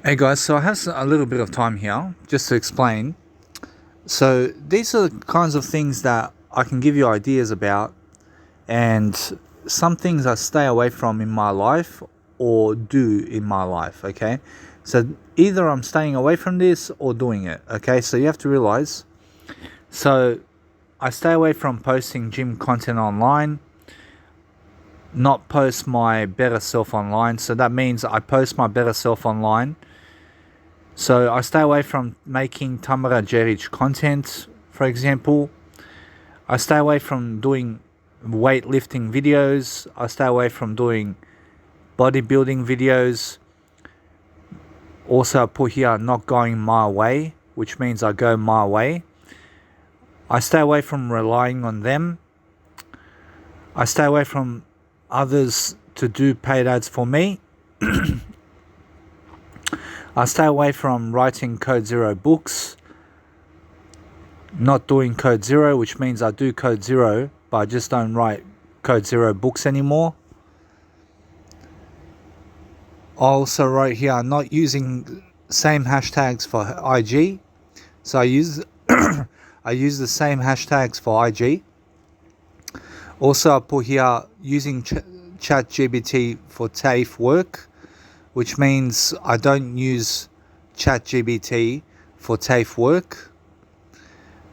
Hey guys, so I have a little bit of time here just to explain. So these are the kinds of things that I can give you ideas about, and some things I stay away from in my life or do in my life, okay? So either I'm staying away from this or doing it, okay? So you have to realize, so I stay away from posting gym content online, not post my better self online. So that means I post my better self online. So I stay away from making Tamara Jeric content, for example. I stay away from doing weightlifting videos. I stay away from doing bodybuilding videos. Also, I put here not going my way, which means I go my way. I stay away from relying on them. I stay away from others to do paid ads for me. I stay away from writing Code Zero books, not doing Code Zero, which means I do Code Zero, but I just don't write Code Zero books anymore. I also wrote here, not using same hashtags for IG. So I use I use the same hashtags for IG. Also, I put here using ChatGPT for TAFE work, which means I don't use ChatGPT for TAFE work.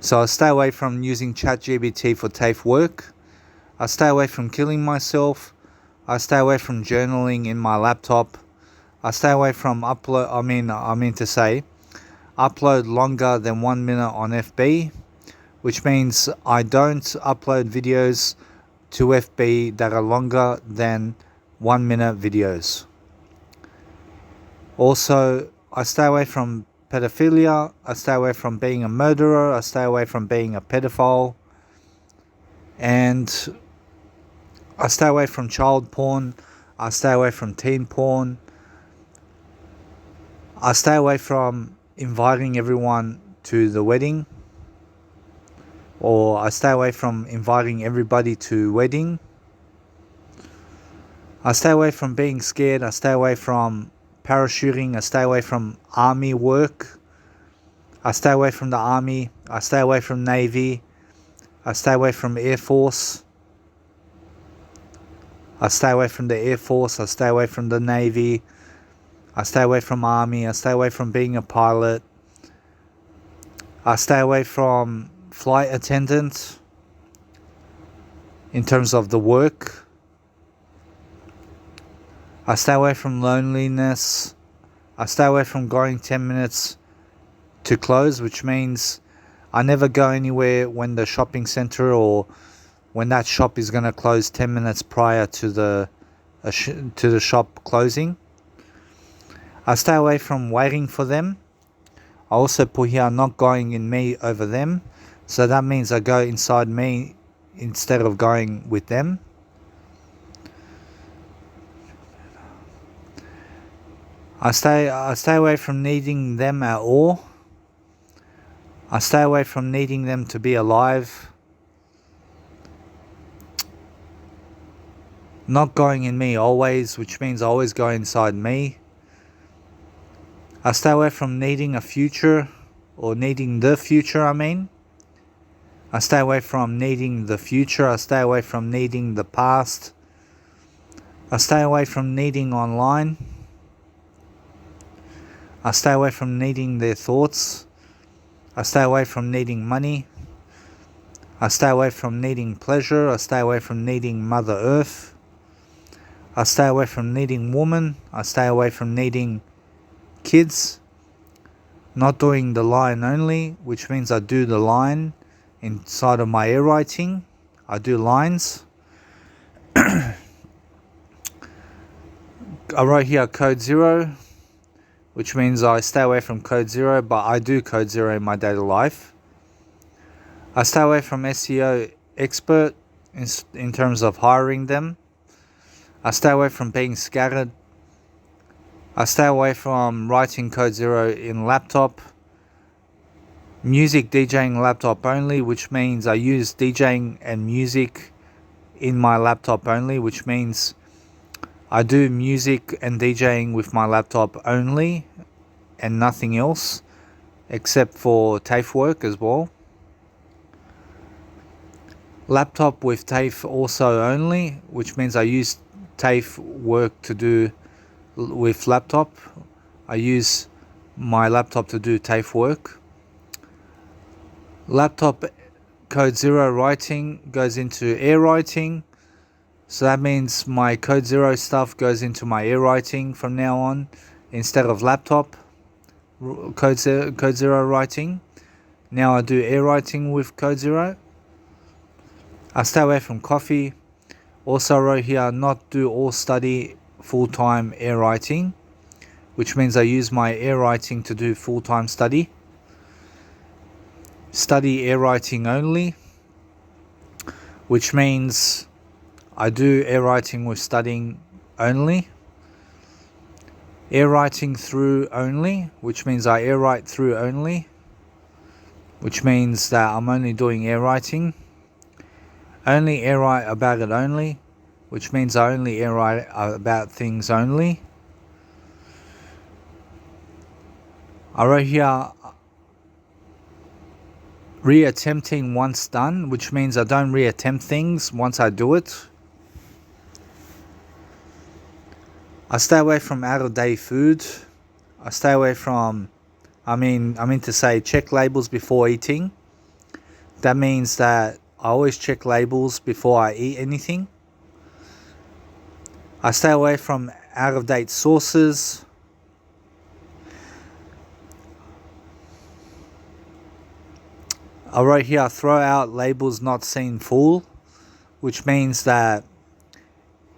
So I stay away from using ChatGPT for TAFE work. I stay away from killing myself. I stay away from journaling in my laptop. I stay away from upload longer than 1 minute on FB, which means I don't upload videos to FB that are longer than 1 minute videos. Also, I stay away from pedophilia. I stay away from being a murderer. I stay away from being a pedophile. And I stay away from child porn. I stay away from teen porn. I stay away from inviting everyone to the wedding. Or I stay away from inviting everybody to wedding. I stay away from being scared. I stay away from parachuting. I stay away from army work. I stay away from the army. I stay away from Navy. I stay away from Air Force. I stay away from the Air Force. I stay away from the Navy. I stay away from Army. I stay away from being a pilot. I stay away from flight attendant in terms of the work. I stay away from loneliness. I stay away from going 10 minutes to close, which means I never go anywhere when the shopping center or when that shop is going to close 10 minutes prior to the shop closing. I stay away from waiting for them. I also put here not going in me over them. So that means I go inside me instead of going with them. I stay away from needing them at all. I stay away from needing them to be alive. Not going in me always, which means I always go inside me. I stay away from needing a future or needing the future, I stay away from needing the future. I stay away from needing the past. I stay away from needing online. I stay away from needing their thoughts. I stay away from needing money. I stay away from needing pleasure. I stay away from needing Mother Earth. I stay away from needing woman. I stay away from needing kids. Not doing the line only, which means I do the line inside of my air writing. I do lines. I wrote here Code Zero, which means I stay away from Code Zero, but I do Code Zero in my daily life. I stay away from SEO expert in terms of hiring them. I stay away from being scattered. I stay away from writing Code Zero in laptop. Music DJing laptop only, which means I use DJing and music in my laptop only, which means I do music and DJing with my laptop only. and nothing else except for TAFE work as well. Laptop with TAFE also only, which means I use TAFE work to do with laptop. I use my laptop to do TAFE work. Laptop code 0 writing goes into air writing. So that means my code 0 stuff goes into my air writing from now on instead of laptop code 0 writing. Now I do air writing with code 0. I stay away from coffee. Also I wrote here, not do all study full-time air writing, which means I use my air writing to do full-time study. Study air writing only, which means I do air writing with studying only. Air writing through only, which means I air write through only, which means that I'm only doing air writing. Only air write about it only, which means I only air write about things only. I wrote here reattempting once done, which means I don't reattempt things once I do it. I stay away from out-of-date food. I stay away from, I mean to say check labels before eating. That means that I always check labels before I eat anything. I stay away from out-of-date sources. I wrote here, throw out labels not seen full, which means that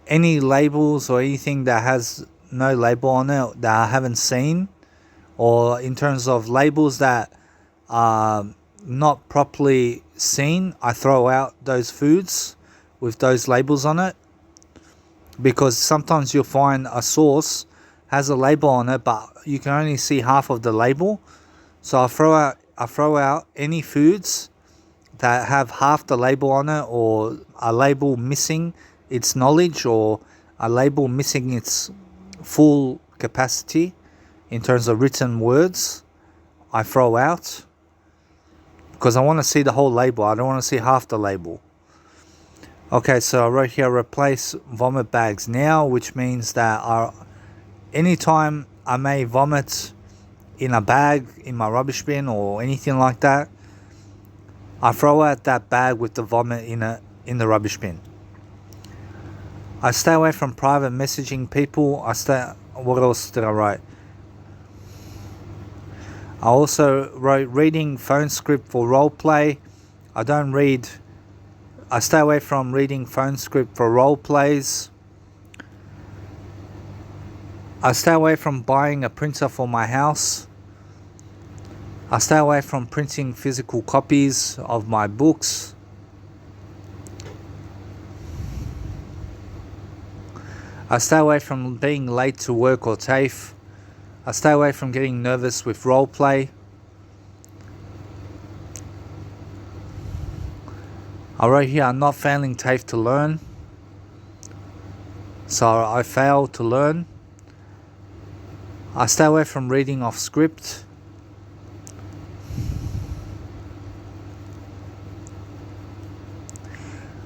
any labels or anything that has no label on it that I haven't seen, or in terms of labels that are not properly seen, I throw out those foods with those labels on it, because sometimes you'll find a source has a label on it but you can only see half of the label. So I throw out any foods that have half the label on it, or a label missing its knowledge, or a label missing its full capacity in terms of written words. I throw out because I want to see the whole label. I don't want to see half the label. Okay, so I wrote here, replace vomit bags now, which means that anytime I may vomit in a bag, in my rubbish bin or anything like that, I throw out that bag with the vomit in the rubbish bin. I stay away from private messaging people. What else did I write? I also wrote reading phone script for role play. I stay away from reading phone script for role plays. I stay away from buying a printer for my house. I stay away from printing physical copies of my books. I stay away from being late to work or TAFE. I stay away from getting nervous with role play. I wrote here, I'm not failing TAFE to learn. So I fail to learn. I stay away from reading off script.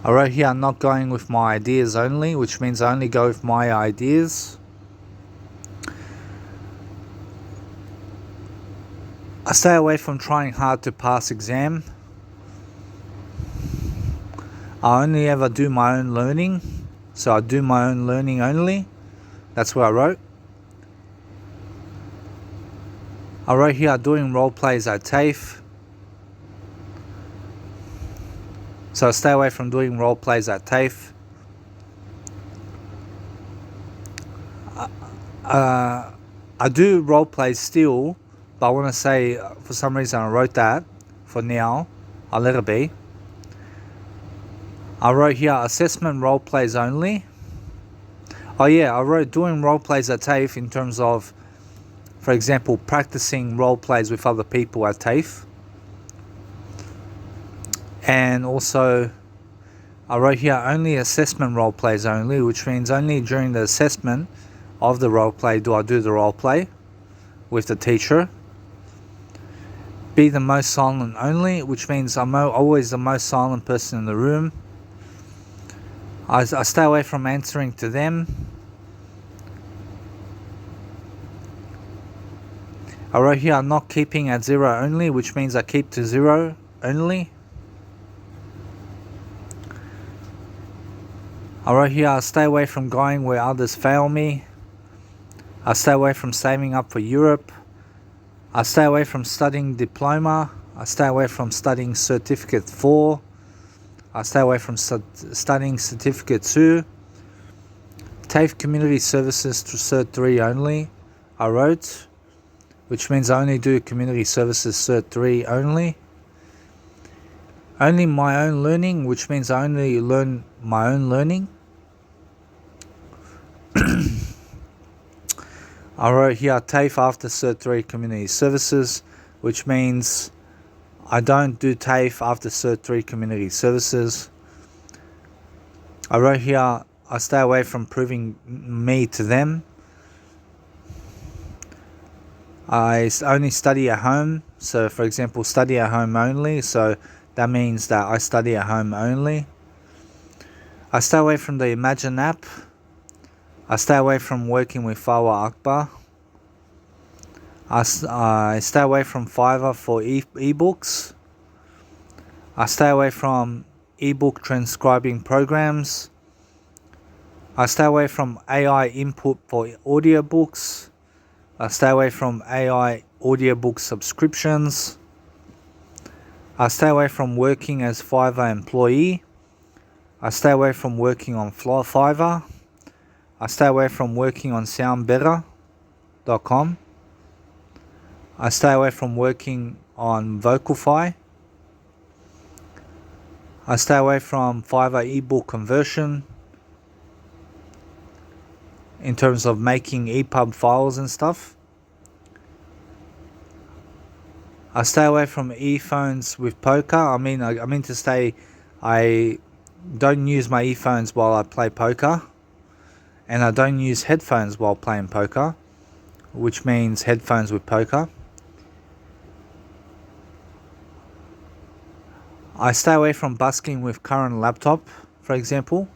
I wrote here, I'm not going with my ideas only, which means I only go with my ideas. I stay away from trying hard to pass exam. I only ever do my own learning, so I do my own learning only. That's what I wrote. I wrote here, doing role plays at TAFE. So I stay away from doing role plays at TAFE. I do role plays still, but I want to say, for some reason I wrote that. For now, I'll let it be. I wrote here, assessment role plays only. Oh yeah, I wrote doing role plays at TAFE in terms of, for example, practicing role plays with other people at TAFE. And also, I wrote here, only assessment role plays only, which means only during the assessment of the role play do I do the role play with the teacher. Be the most silent only, which means I'm always the most silent person in the room. I stay away from answering to them. I wrote here, I'm not keeping at 0 only, which means I keep to 0 only. I wrote here, I stay away from going where others fail me. I stay away from saving up for Europe. I stay away from studying diploma. I stay away from studying certificate 4. I stay away from studying certificate 2. TAFE community services to cert 3 only, I wrote, which means I only do community services cert 3 only. Only my own learning, which means I only learn my own learning. I wrote here TAFE after cert 3 community services, which means I don't do TAFE after cert 3 community services. I wrote here I stay away from proving me to them. I only study at home. So for example, study at home only. So that means that I study at home only. I stay away from the Imagine app. I stay away from working with Fawa Akbar. I stay away from Fiverr for ebooks. I stay away from ebook transcribing programs. I stay away from AI input for audiobooks. I stay away from AI audiobook subscriptions. I stay away from working as Fiverr employee. I stay away from working on Fiverr. I stay away from working on soundbetter.com. I stay away from working on Vocalfy. I stay away from Fiverr ebook conversion in terms of making EPUB files and stuff. I stay away from earphones with poker. I mean to say I don't use my earphones while I play poker. And I don't use headphones while playing poker, which means headphones with poker. I stay away from busking with current laptop, for example.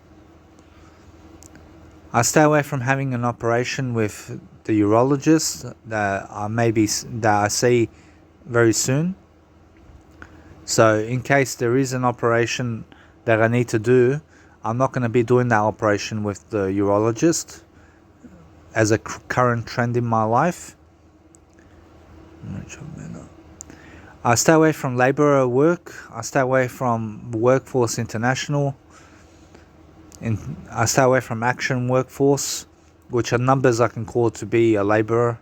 I stay away from having an operation with the urologist that I see very soon. So in case there is an operation that I need to do, I'm not going to be doing that operation with the urologist as a current trend in my life. I stay away from labourer work. I stay away from Workforce International. I stay away from Action Workforce, which are numbers I can call to be a labourer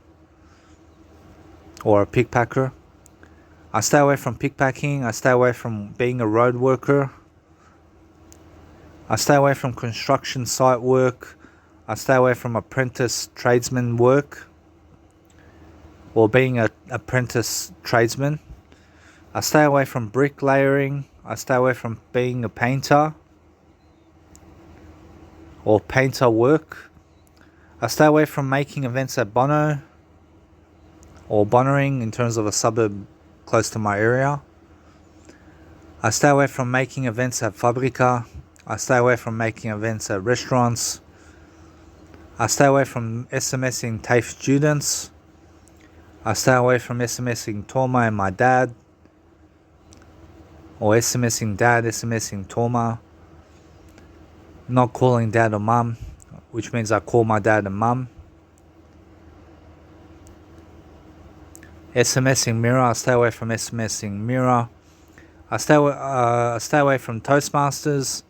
or a pickpacker. I stay away from pickpacking. I stay away from being a road worker. I stay away from construction site work. I stay away from apprentice tradesman work or being an apprentice tradesman. I stay away from bricklayering. I stay away from being a painter or painter work. I stay away from making events at Bono or Bonnering in terms of a suburb close to my area. I stay away from making events at Fabrica. I stay away from making events at restaurants. I stay away from SMSing TAFE students. I stay away from SMSing Toma and my dad. Or SMSing dad, SMSing Toma. Not calling dad or mum, which means I call my dad and mum. SMSing Mira, I stay away from SMSing Mira. I stay away from Toastmasters.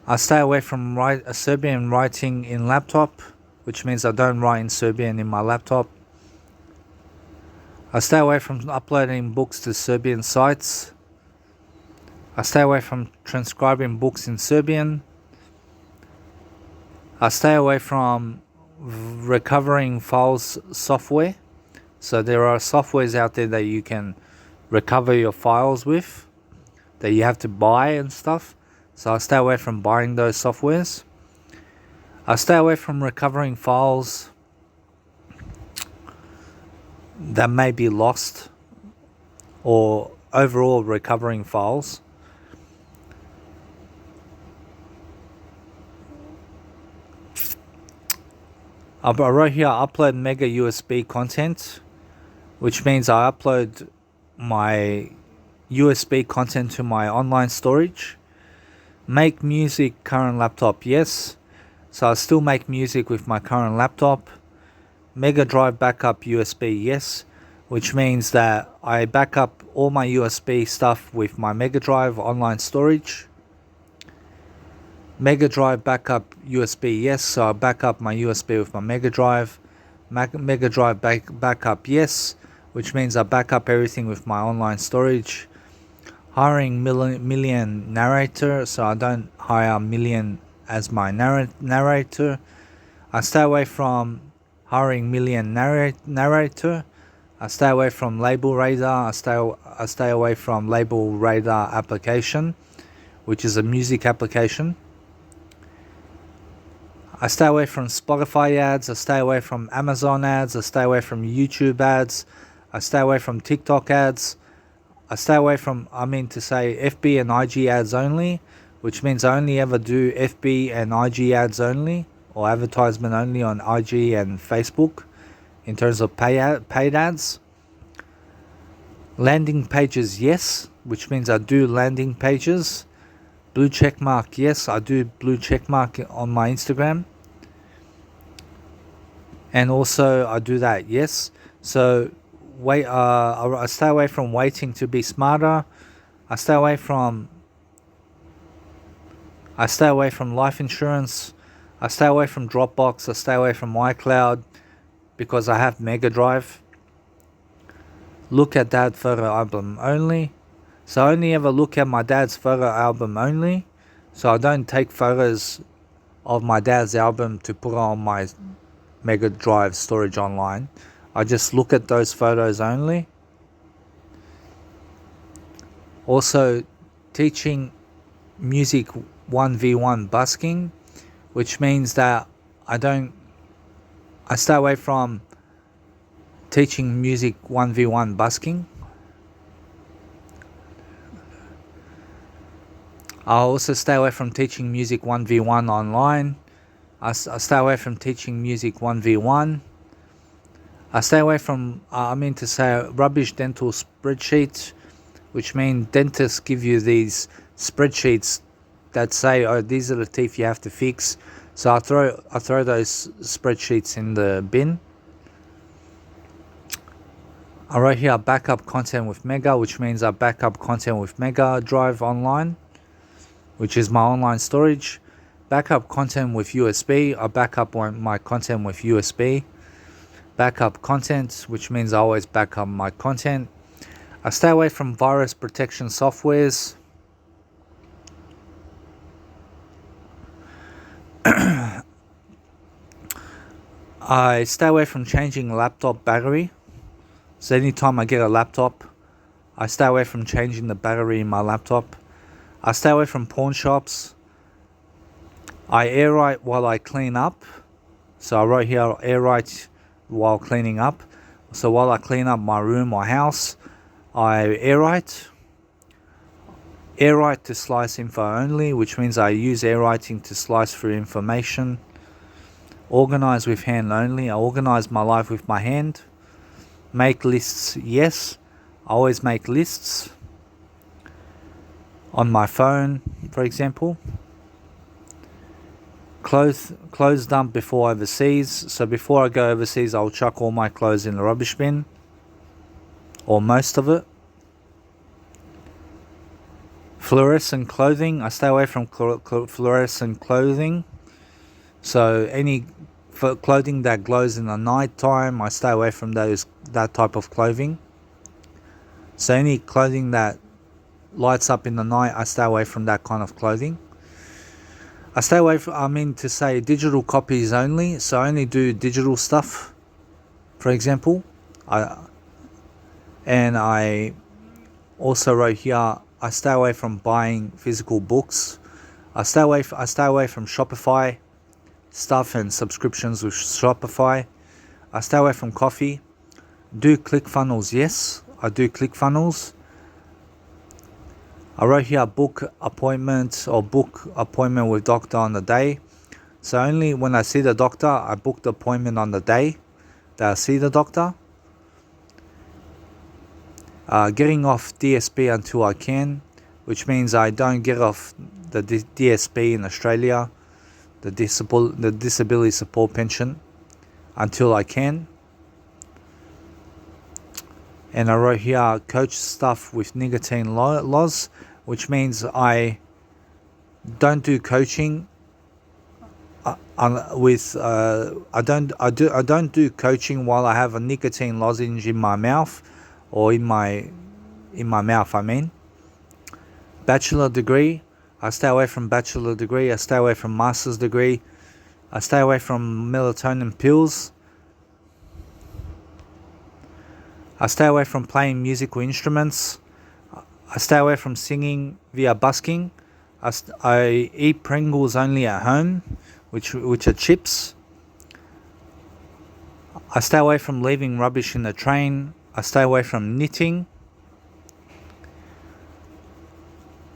I stay away from Serbian writing in laptop, which means I don't write in Serbian in my laptop. I stay away from uploading books to Serbian sites. I stay away from transcribing books in Serbian. I stay away from recovering files software. So there are softwares out there that you can recover your files with, that you have to buy and stuff. So I stay away from buying those softwares. I stay away from recovering files that may be lost or overall recovering files. I wrote here upload mega USB content, which means I upload my USB content to my online storage. Make music current laptop, yes. So I still make music with my current laptop. Mega drive backup USB, yes. Which means that I back up all my USB stuff with my Mega Drive online storage. Mega Drive backup USB, yes. So I back up my USB with my Mega Drive. Mega Drive backup, yes. Which means I back up everything with my online storage. Hiring million narrator, so I don't hire million as my narrator. I stay away from hiring million narrator. I stay away from label radar. I stay away from label radar application, which is a music application. I stay away from Spotify ads. I stay away from Amazon ads. I stay away from YouTube ads. I stay away from TikTok ads. I stay away from, FB and IG ads only, which means I only ever do FB and IG ads only, or advertisement only on IG and Facebook in terms of paid ads. Landing pages, yes, which means I do landing pages. Blue check mark, yes, I do blue check mark on my Instagram. And also I do that, yes. So I stay away from waiting to be smarter. I stay away from life insurance. I stay away from Dropbox. I stay away from iCloud because I have Mega Drive. Look at dad photo album only. So I only ever look at my dad's photo album only. So I don't take photos of my dad's album to put on my Mega Drive storage online. I just look at those photos only. Also, teaching music 1v1 busking, which means that I stay away from teaching music 1v1 busking. I also stay away from teaching music 1v1 online. I stay away from teaching music 1v1. I stay away from, rubbish dental spreadsheets, which mean dentists give you these spreadsheets that say, oh, these are the teeth you have to fix. So I throw those spreadsheets in the bin. I wrote here backup content with Mega, which means I back up content with Mega Drive online, which is my online storage. Backup content with USB. I back up my content with USB. Backup content, which means I always back up my content. I stay away from virus protection softwares. I stay away from changing laptop battery. So anytime I get a laptop, I stay away from changing the battery in my laptop. I stay away from pawn shops. I air write while I clean up. So I wrote here air write while cleaning up. So while I clean up my room or house, I air write. Air write to slice info only, which means I use air writing to slice through information. Organize with hand only. I organize my life with my hand. Make lists, yes. I always make lists on my phone, for example. Clothes dump before overseas. So before I go overseas, I'll chuck all my clothes in the rubbish bin, or most of it. Fluorescent clothing. I stay away from fluorescent clothing. So any clothing that glows in the night time, I stay away from that type of clothing. So any clothing that lights up in the night, I stay away from that kind of clothing. I stay away from, digital copies only. So I only do digital stuff, for example. I also wrote here, I stay away from buying physical books. I stay away from Shopify stuff and subscriptions with Shopify. I stay away from coffee. Do ClickFunnels? Yes, I do ClickFunnels. I wrote here book appointment with doctor on the day. So only when I see the doctor, I book the appointment on the day that I see the doctor. Getting off DSP until I can, which means I don't get off the DSP in Australia, the disability support pension, until I can. And I wrote here coach stuff with nicotine laws, which means I don't do coaching I don't do coaching while I have a nicotine lozenge in my mouth, or in my mouth. I mean, bachelor degree. I stay away from bachelor degree. I stay away from master's degree. I stay away from melatonin pills. I stay away from playing musical instruments. I stay away from singing via busking. I eat Pringles only at home, which are chips. I stay away from leaving rubbish in the train. I stay away from knitting.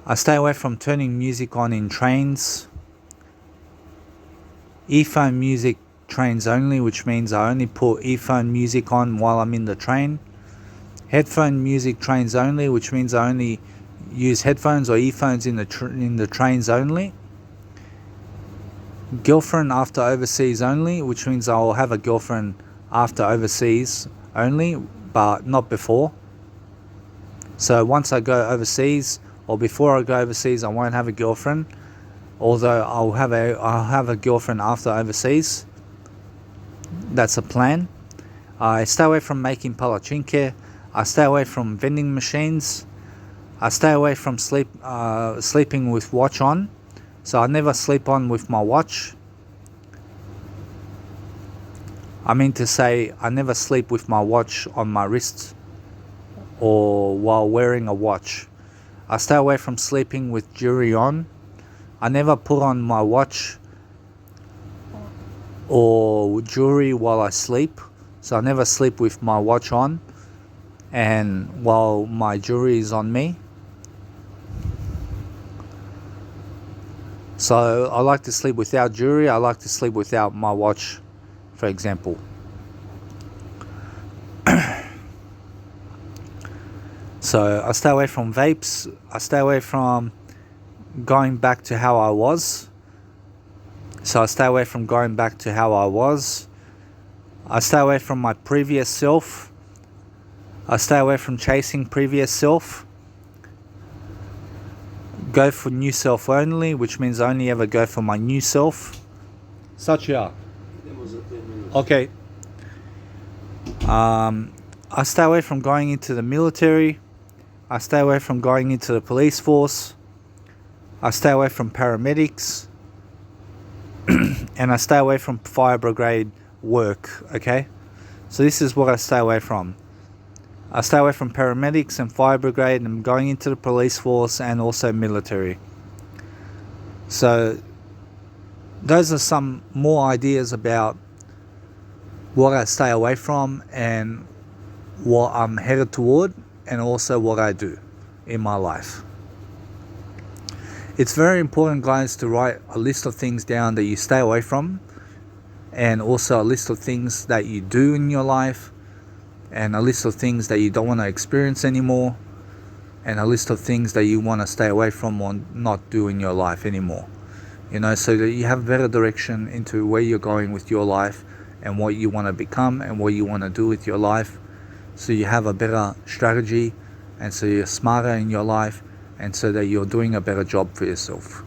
I stay away from turning music on in trains. Earphone music trains only, which means I only put earphone music on while I'm in the train. Headphone music trains only, which means I only use headphones or earphones in the trains only. Girlfriend after overseas only, which means I'll have a girlfriend after overseas only, but not before. So once I go overseas, or before I go overseas, I won't have a girlfriend, although I'll have a girlfriend after overseas. That's a plan. I stay away from making palachinke. I stay away from vending machines. I stay away from sleeping with watch on. So I never sleep on with my watch. I mean to say, I never sleep with my watch on my wrist or while wearing a watch. I stay away from sleeping with jewelry on. I never put on my watch or jewelry while I sleep. So I never sleep with my watch on and while my jewelry is on me. So I like to sleep without jewelry. I like to sleep without my watch, for example. So I stay away from vapes. I stay away from going back to how I was. So I stay away from going back to how I was. I stay away from my previous self. I stay away from chasing previous self. Go for new self only, which means I only ever go for my new self. Satya. Okay. I stay away from going into the military. I stay away from going into the police force. I stay away from paramedics. And I stay away from fire brigade work, okay? So this is what I stay away from. I stay away from paramedics and fire brigade and going into the police force and also military. So those are some more ideas about what I stay away from and what I'm headed toward, and also what I do in my life. It's very important, guys, to write a list of things down that you stay away from, and also a list of things that you do in your life, and a list of things that you don't want to experience anymore, and a list of things that you want to stay away from or not do in your life anymore. You know, so that you have better direction into where you're going with your life and what you want to become and what you want to do with your life. So you have a better strategy, and so you're smarter in your life, and so that you're doing a better job for yourself.